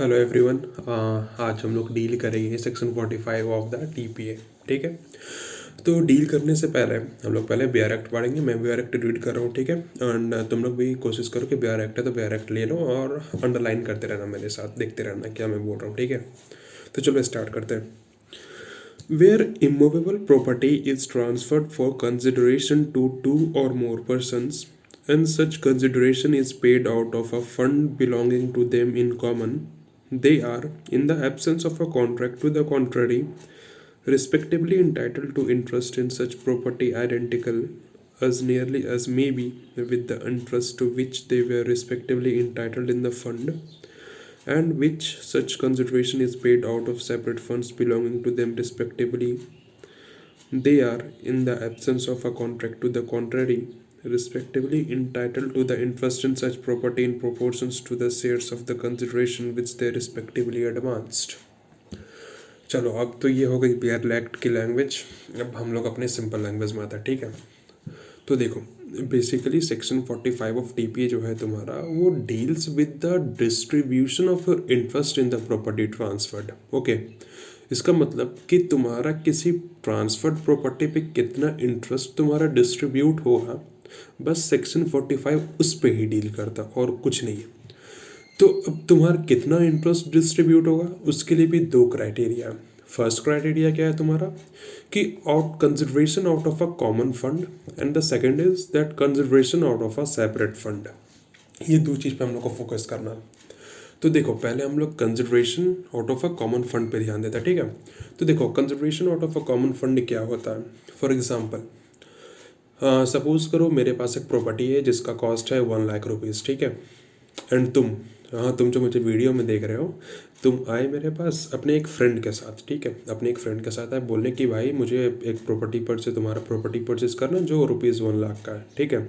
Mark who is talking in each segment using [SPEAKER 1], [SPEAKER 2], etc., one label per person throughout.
[SPEAKER 1] Hello everyone. आज हम लोग डील करेंगे सेक्शन 45 ऑफ द टीपीए। ठीक है, तो डील करने से पहले हम लोग पहले बिहार एक्ट पढ़ेंगे। मैं बिहार एक्ट रीड कर रहा हूँ, ठीक है। एंड तुम लोग भी कोशिश करो कि बिहार एक्ट है तो बिहार एक्ट ले लो और अंडरलाइन करते रहना, मेरे साथ देखते रहना क्या मैं बोल रहा हूँ, ठीक है। तो चलो स्टार्ट करते हैं। Where immovable property is transferred for consideration to two or more persons, and such consideration is paid out of a fund belonging to them in common, they are, in the absence of a contract to the contrary, respectively entitled to interest in such property identical as nearly as may be with the interest to which they were respectively entitled in the fund, and which such consideration is paid out of separate funds belonging to them respectively. They are, in the absence of a contract to the contrary, respectively entitled to the interest in such property in proportions to the shares of the consideration which they respectively advanced. चलो, अब तो ये हो गई Bihar act की language. अब हम लोग अपने सिंपल लैंग्वेज में आता है, ठीक है। तो देखो, बेसिकली सेक्शन 45 ऑफ टीपीए जो है तुम्हारा, वो deals with the distribution of interest in the property transferred. Okay, इसका मतलब कि तुम्हारा किसी ट्रांसफर्ड प्रॉपर्टी पे कितना इंटरेस्ट तुम्हारा डिस्ट्रीब्यूट होगा, बस सेक्शन 45 उस पे ही डील करता और कुछ नहीं है। तो अब तुम्हारा कितना इंटरेस्ट डिस्ट्रीब्यूट होगा, उसके लिए भी दो क्राइटेरिया। फर्स्ट क्राइटेरिया क्या है तुम्हारा कि out consideration out of a common fund, and the second is that consideration out of a separate fund. ये दो चीज़ पे हम लोग को फोकस करना है। तो देखो, पहले हम लोग consideration out of a common fund पे ध्यान देते हैं, ठीक है। तो देखो, consideration out of a common fund क्या होता है। फॉर एग्जाम्पल, सपोज करो मेरे पास एक प्रॉपर्टी है जिसका कॉस्ट है 1 लाख रुपीज़, ठीक है। एंड तुम जो मुझे वीडियो में देख रहे हो, तुम आए मेरे पास अपने एक फ्रेंड के साथ, ठीक है। अपने एक फ्रेंड के साथ आए बोलने कि भाई मुझे एक प्रॉपर्टी पर से तुम्हारा प्रॉपर्टी परचेज करना जो ₹1 लाख का है, ठीक है।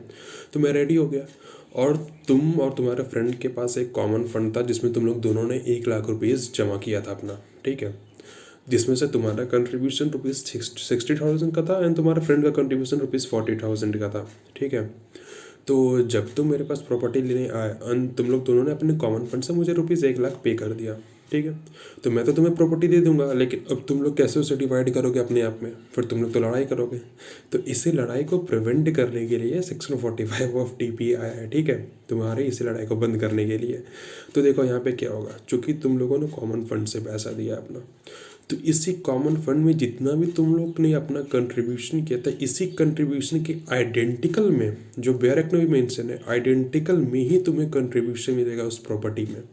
[SPEAKER 1] तो मैं रेडी हो गया, और तुम और तुम्हारे फ्रेंड के पास एक कॉमन फंड था जिसमें तुम लोग दोनों ने 1 लाख रुपीज़ जमा किया था अपना, ठीक है। जिसमें से तुम्हारा कंट्रीब्यूशन ₹60,000 का था एंड तुम्हारे फ्रेंड का कंट्रीब्यूशन ₹40,000 का था, ठीक है। तो जब तुम मेरे पास प्रॉपर्टी लेने आए एंड तुम लोग दोनों ने अपने कॉमन फंड से मुझे ₹1 लाख पे कर दिया, ठीक है। तो मैं तो तुम्हें प्रॉपर्टी दे दूंगा, लेकिन अब तुम लोग कैसे उसे डिवाइड करोगे अपने आप में, फिर तुम लोग तो लड़ाई करोगे। तो इसी लड़ाई को प्रिवेंट करने के लिए सेक्शन 45 ऑफ टीपीए आया है, ठीक है, तुम्हारी इसी लड़ाई को बंद करने के लिए। तो देखो यहाँ पे क्या होगा, चूँकि तुम लोगों ने कॉमन फंड से पैसा दिया अपना, तो इसी कॉमन फंड में जितना भी तुम लोग ने अपना कंट्रीब्यूशन किया था, इसी कंट्रीब्यूशन के आइडेंटिकल में, जो बेयर एक्ट में भी मेंशन है, आइडेंटिकल में ही तुम्हें कंट्रीब्यूशन मिलेगा उस प्रॉपर्टी में।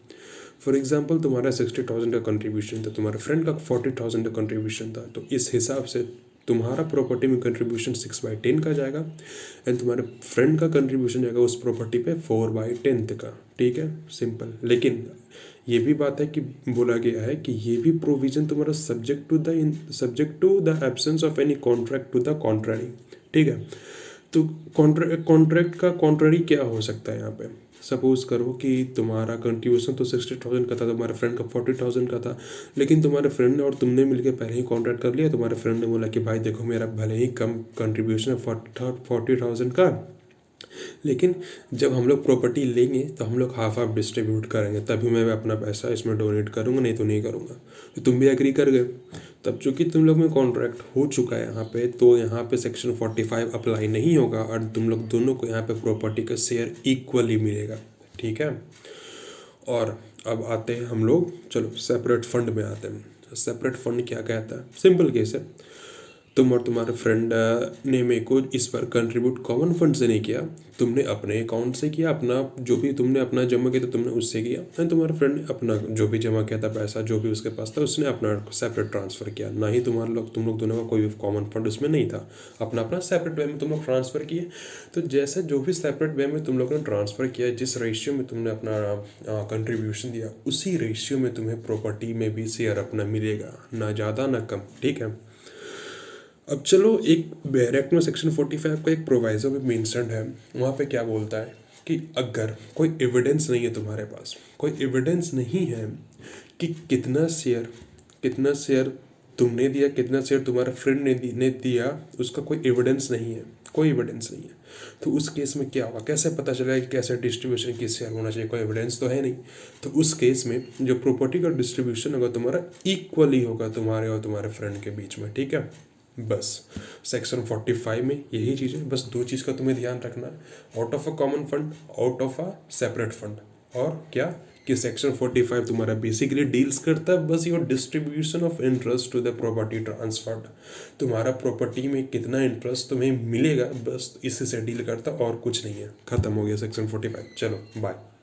[SPEAKER 1] फॉर एग्जांपल, तुम्हारा 60,000 का कंट्रीब्यूशन था, तुम्हारे फ्रेंड का 40,000 का कंट्रीब्यूशन था, तो इस हिसाब से तुम्हारा प्रॉपर्टी में कंट्रीब्यूशन 6/10 का जाएगा एंड तुम्हारे फ्रेंड का कंट्रीब्यूशन जाएगा उस प्रॉपर्टी पे 4/10 का, ठीक है, सिंपल। लेकिन ये भी बात है कि बोला गया है कि ये भी प्रोविजन तुम्हारा subject to the absence of any contract to the contrary, ठीक है। तो कॉन्ट्रैक्ट का कॉन्ट्ररी क्या हो सकता है यहाँ पे। सपोज करो कि तुम्हारा कंट्रीब्यूशन तो 60,000 का था, तुम्हारे फ्रेंड का 40,000 का था, लेकिन तुम्हारे फ्रेंड ने और तुमने मिलकर पहले ही कॉन्ट्रैक्ट कर लिया। तुम्हारे फ्रेंड ने बोला कि भाई देखो, मेरा भले ही कम कंट्रीब्यूशन है 40,000 का, लेकिन जब हम लोग प्रॉपर्टी लेंगे तो हम लोग हाफ हाफ डिस्ट्रीब्यूट करेंगे, तभी मैं अपना पैसा इसमें डोनेट करूँगा, नहीं तो नहीं करूँगा। तो तुम भी एग्री कर गए। तब चूँकि तुम लोग में कॉन्ट्रैक्ट हो चुका है यहाँ पे, तो यहाँ पे सेक्शन 45 अप्लाई नहीं होगा और तुम लोग दोनों को यहाँ पे प्रॉपर्टी का शेयर इक्वली मिलेगा, ठीक है। और अब आते हैं हम लोग, चलो सेपरेट फंड में आते हैं। सेपरेट फंड क्या कहता है, सिंपल केस है। तुम और तुम्हारे फ्रेंड ने मेरे को इस पर कंट्रीब्यूट कॉमन फंड से नहीं किया, तुमने अपने अकाउंट से किया, अपना जो भी तुमने अपना जमा किया था तुमने उससे किया, एंड तुम्हारे फ्रेंड ने अपना जो भी जमा किया था पैसा, जो भी उसके पास था, उसने अपना सेपरेट ट्रांसफ़र किया। ना ही तुम लोग दोनों का कोई भी कॉमन फंड उसमें नहीं था, अपना अपना सेपरेट वे में तुम लोग ट्रांसफ़र किए। तो जैसे जो भी सेपरेट वे में तुम लोग ने ट्रांसफ़र किया, जिस रेशियो में तुमने अपना कंट्रीब्यूशन दिया, उसी रेशियो में तुम्हें प्रॉपर्टी में भी शेयर अपना मिलेगा, ना ज़्यादा ना कम, ठीक है। अब चलो, एक बेयर एक्ट में सेक्शन 45 का एक प्रोवाइजो में मेंशन है, वहाँ पे क्या बोलता है कि अगर कोई एविडेंस नहीं है तुम्हारे पास, कोई एविडेंस नहीं है कि कितना शेयर तुमने दिया, कितना शेयर तुम्हारे फ्रेंड ने दिया, उसका कोई एविडेंस नहीं है, कोई एविडेंस नहीं है। तो उस केस में क्या होगा, कैसे पता चलेगा कि कैसे डिस्ट्रीब्यूशन किस शेयर होना चाहिए, कोई एविडेंस तो है नहीं। तो उस केस में जो प्रॉपर्टी का डिस्ट्रीब्यूशन होगा तुम्हारा इक्वली होगा तुम्हारे और तुम्हारे फ्रेंड के बीच में, ठीक है। बस सेक्शन 45 में यही चीज़ है, बस दो चीज़ का तुम्हें ध्यान रखना है, out of a common fund, out of a separate fund. और क्या कि सेक्शन 45 तुम्हारा बेसिकली डील्स करता है बस your distribution of interest to the property transferred. तुम्हारा प्रॉपर्टी में कितना इंटरेस्ट तुम्हें मिलेगा, बस इससे डील करता और कुछ नहीं है। खत्म हो गया सेक्शन 45। चलो बाय।